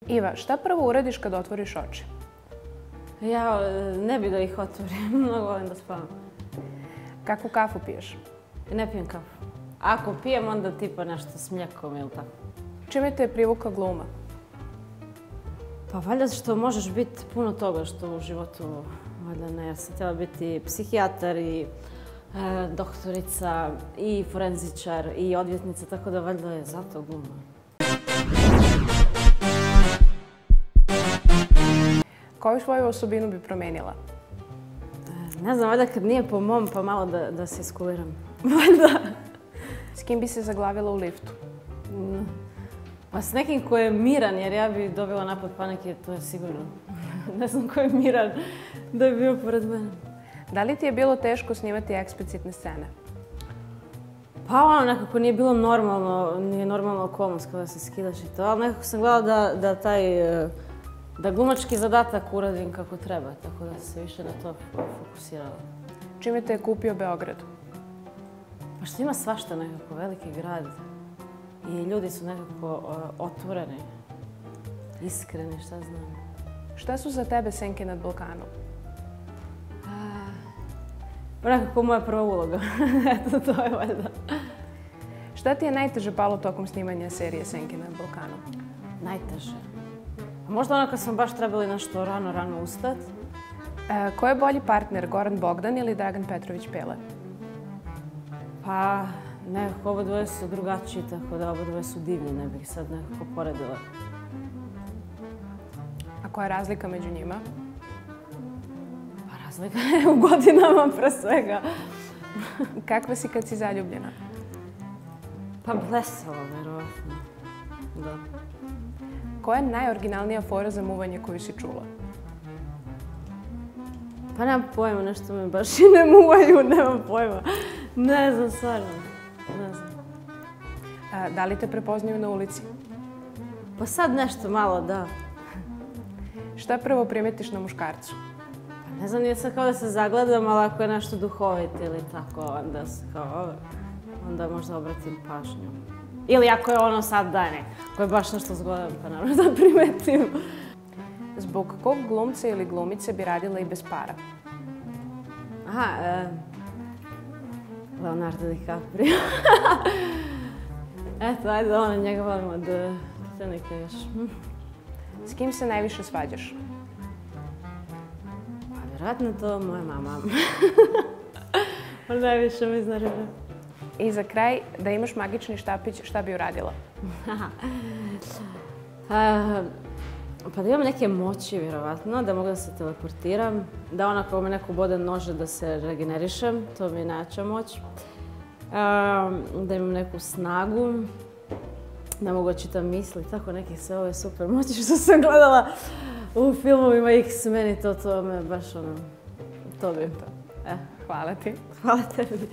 Iva, šta prvo uradiš kad otvoriš oči? Ja ne bi da ih otvorim, mnogo volim da spavam. Kakvu kafu piješ? Ne pijem kafu. Ako pijem, onda tipa nešto s mlijekom ili tako. Čime te je privukla gluma? Pa valjda što možeš biti puno toga što u životu, valjda ne. Ja sam htjela biti psihijatar i doktorica i forenzičar i odvjetnica, tako da valjda je zato gluma. Koju svoju osobinu bi promenila? Ne znam, valjda kad nije po mom, pa malo da se iskuliram. Valjda. S kim bi se zaglavila u liftu? Pa s nekim ko je miran, jer ja bi dobila napad panike, to je sigurno. Ne znam ko je miran da bi bio pored mene. Da li ti je bilo teško snimati eksplicitne scene? Pa ono, nekako nije bilo normalno, nije normalna okolnost kada se skidaš i to, ali nekako sam gledala da glumački zadatak uradim kako treba, tako da se više na to fokusirala. Čime te je kupio Beograd? Pa što ima svašta nekako, veliki grad i ljudi su nekako otvoreni, iskreni, šta znam. Šta su za tebe Senke nad Balkanom? Pa nekako moja prva uloga, eto to je valjda. Šta ti je najteže palo tokom snimanja serije Senke nad Balkanom? Najteže? Možda ono kad smo baš trebali nešto rano ustati. Ko je bolji partner, Goran Bogdan ili Dragan Petrović Pele? Pa nekako oba dvoje su drugačiji, tako da oba dvoje su divni, ne bih sad nekako poredila. A koja je razlika među njima? Pa razlika je u godinama pre svega. Kakva si kad si zaljubljena? Pa blesava, verovatno. Da. Koja je najoriginalnija fora za muvanje koju si čula? Pa nemam pojma, nešto me baš i ne muvaju, nemam pojma. Ne znam, stvarno, ne znam. Da li te prepoznaju na ulici? Pa sad nešto malo, da. Šta prvo primetiš na muškarcu? Pa ne znam, nije sad kao da se zagledam, ali ako je nešto duhovito ili tako, onda možda obratim pažnju. Ili ako je ono sad dane, ako je baš nešto zgodan, pa naravno da primetim. Zbog kog glumca ili glumice bi radila i bez para? Aha, Leonardo DiCaprio. Eto, ajde da ono njega volim od Titanika još. S kim se najviše svađaš? Pa vjerojatno to moja mama. On najviše me iznervira. I za kraj, da imaš magični štapić, šta bi uradila? Pa da imam neke moći, vjerovatno, da mogu da se teleportiram, da onako me neko bode nože da se regenerišem, to mi je najjača moć. Da imam neku snagu, da mogu da čitam misli, tako neke sve ove super moći što sam gledala u filmovima X-meni, to me baš ono, to bi to. Hvala ti. Hvala tebi.